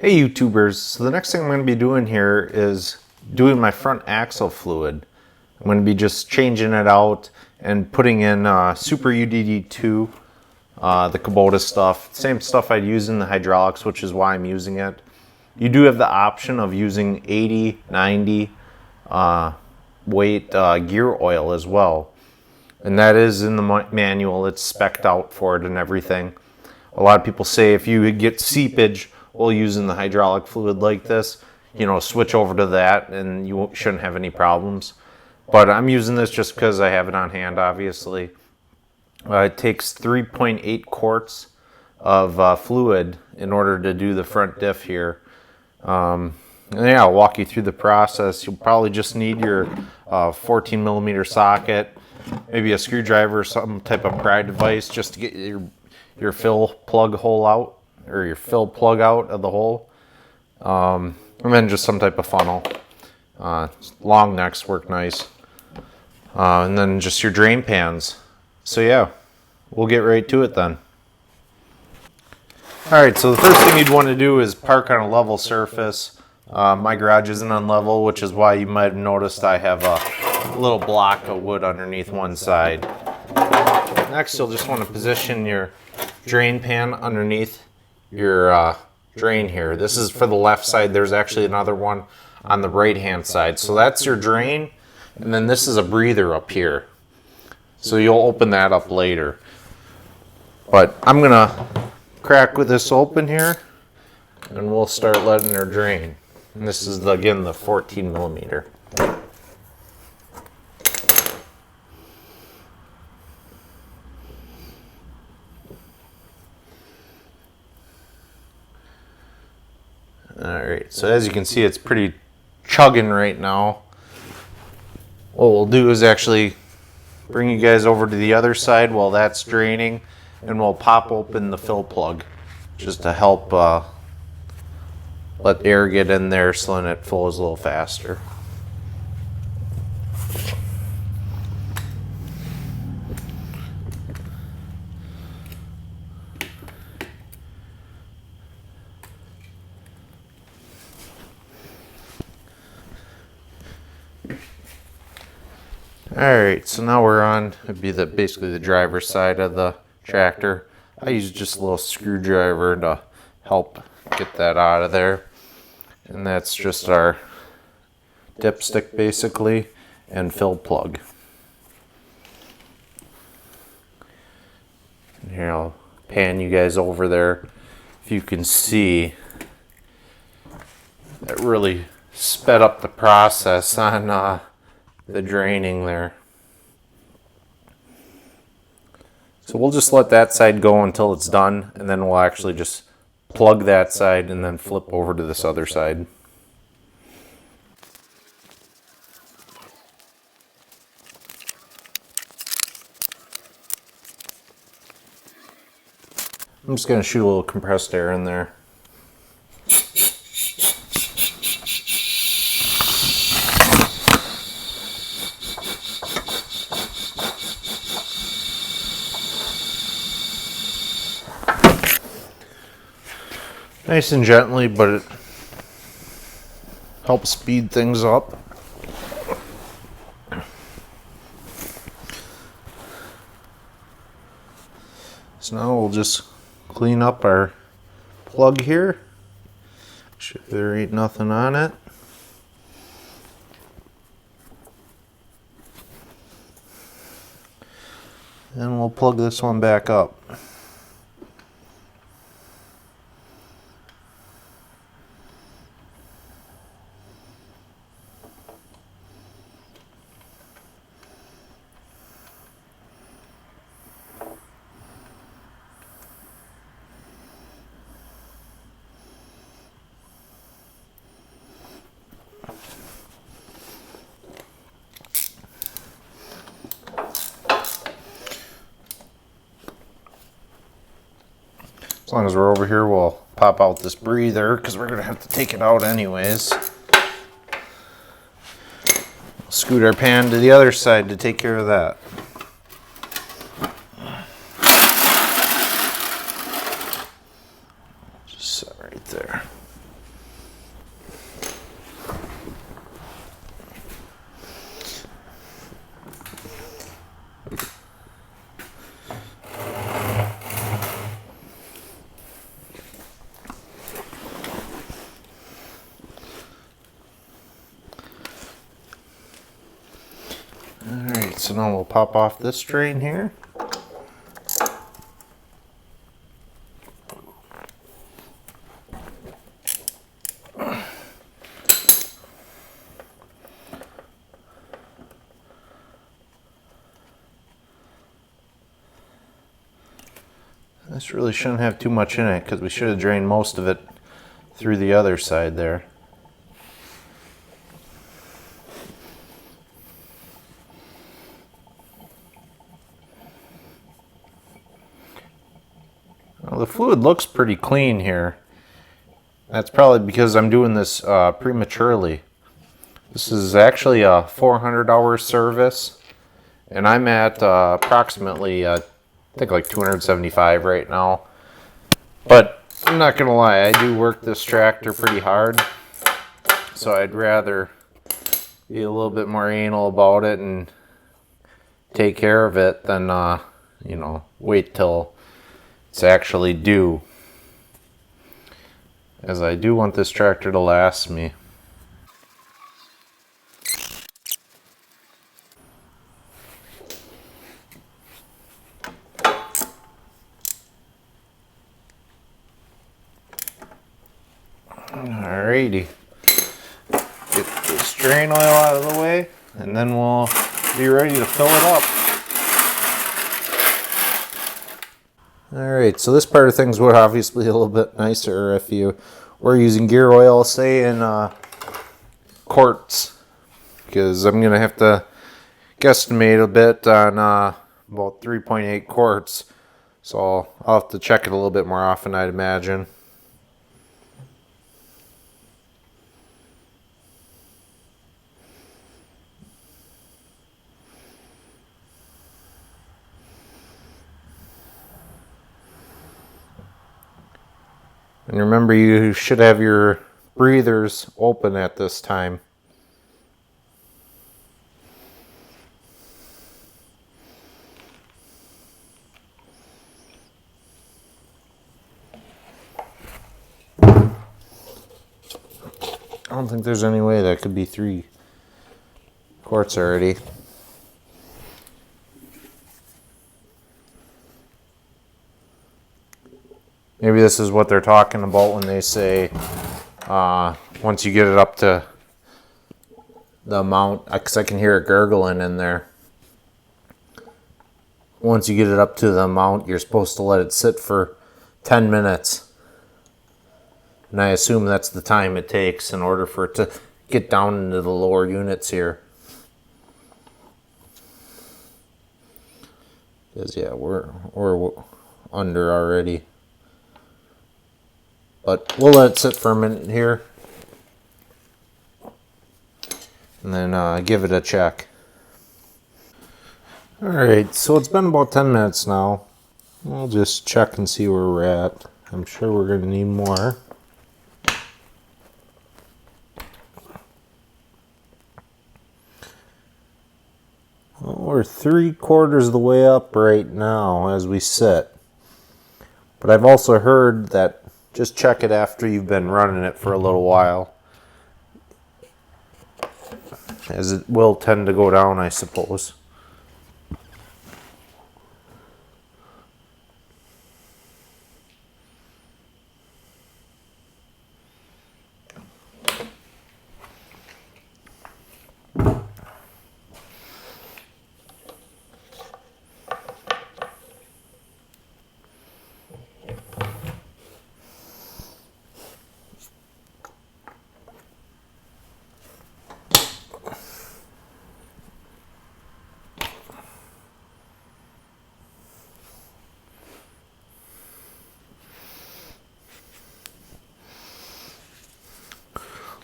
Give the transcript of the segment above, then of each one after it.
Hey YouTubers, so the next thing I'm going to be doing here is doing my front axle fluid. I'm going to be just changing it out and putting in Super UDT2, the Kubota stuff. Same stuff I'd use in the hydraulics, which is why I'm using it. You do have the option of using 80, 90 weight gear oil as well. And that is in the manual, it's spec'd out for it and everything. A lot of people say if you get seepage while using the hydraulic fluid like this, you know, switch over to that and you shouldn't have any problems. But I'm using this just because I have it on hand, obviously. It takes 3.8 quarts of fluid in order to do the front diff here. And yeah, I'll walk you through the process. You'll probably just need your 14 millimeter socket, maybe a screwdriver, some type of pry device just to get your fill plug hole out, or your fill plug out of the hole. And then just some type of funnel. Long necks work nice. And then just your drain pans. So yeah, we'll get right to it then. Alright, so the first thing you'd want to do is park on a level surface. My garage isn't on level, which is why you might have noticed I have a little block of wood underneath one side. Next, you'll just want to position your drain pan underneath your drain here. This is for the left side. There's actually another one on the right hand side. So that's your drain, and then this is a breather up here. So you'll open that up later. But I'm gonna crack with this open here, and we'll start letting her drain. And this is again the 14 millimeter. Alright, so as you can see, it's pretty chugging right now. What we'll do is actually bring you guys over to the other side while that's draining, and we'll pop open the fill plug just to help let air get in there so then it flows a little faster. Alright, so now we're on, it'd be basically the driver's side of the tractor. I use just a little screwdriver to help get that out of there. And that's just our dipstick basically, and fill plug. And here I'll pan you guys over there. If you can see, that really sped up the process on the draining there. So we'll just let that side go until it's done, and then we'll actually just plug that side and then flip over to this other side. I'm just going to shoot a little compressed air in there. Nice and gently, but it helps speed things up. So now we'll just clean up our plug here. Make sure there ain't nothing on it. And we'll plug this one back up. As long as we're over here, we'll pop out this breather because we're going to have to take it out anyways. Scoot our pan to the other side to take care of that. Just set right there. so now we'll pop off this drain here. This really shouldn't have too much in it because we should have drained most of it through the other side there. Well, the fluid looks pretty clean here. That's probably because I'm doing this prematurely. This is actually a 400-hour service, and I'm at approximately I think like 275 right now. But I'm not gonna lie, I do work this tractor pretty hard, so I'd rather be a little bit more anal about it and take care of it than you know, wait till it's actually due, as I do want this tractor to last me. Alrighty, get this drain oil out of the way, and then we'll be ready to fill it up. Alright, so this part of things would obviously be a little bit nicer if you were using gear oil, say in quarts, because I'm going to have to guesstimate a bit on about 3.8 quarts, so I'll have to check it a little bit more often, I'd imagine. And remember, you should have your breathers open at this time. I don't think there's any way that could be 3 quarts already. Maybe this is what they're talking about when they say once you get it up to the amount, because I can hear it gurgling in there. Once you get it up to the amount, you're supposed to let it sit for 10 minutes. And I assume that's the time it takes in order for it to get down into the lower units here. Because yeah, we're under already. But we'll let it sit for a minute here, and then give it a check. Alright, so it's been about 10 minutes now. We'll just check and see where we're at. I'm sure we're going to need more. Well, we're 3/4 of the way up right now as we sit. But I've also heard that just check it after you've been running it for a little while, as it will tend to go down, I suppose.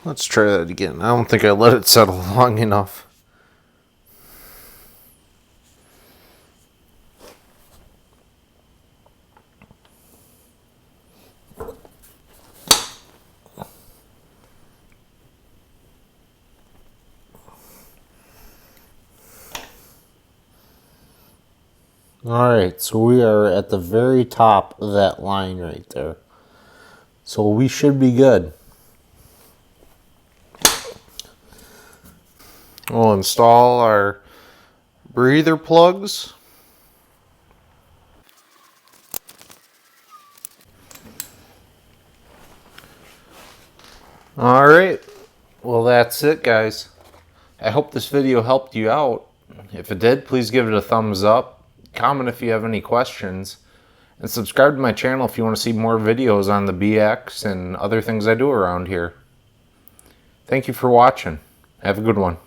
Let's try that again. I don't think I let it settle long enough. Alright, so we are at the very top of that line right there. So we should be good. We'll install our breather plugs. Alright, well that's it guys. I hope this video helped you out. If it did, please give it a thumbs up, comment if you have any questions, and subscribe to my channel if you want to see more videos on the BX and other things I do around here. Thank you for watching. Have a good one.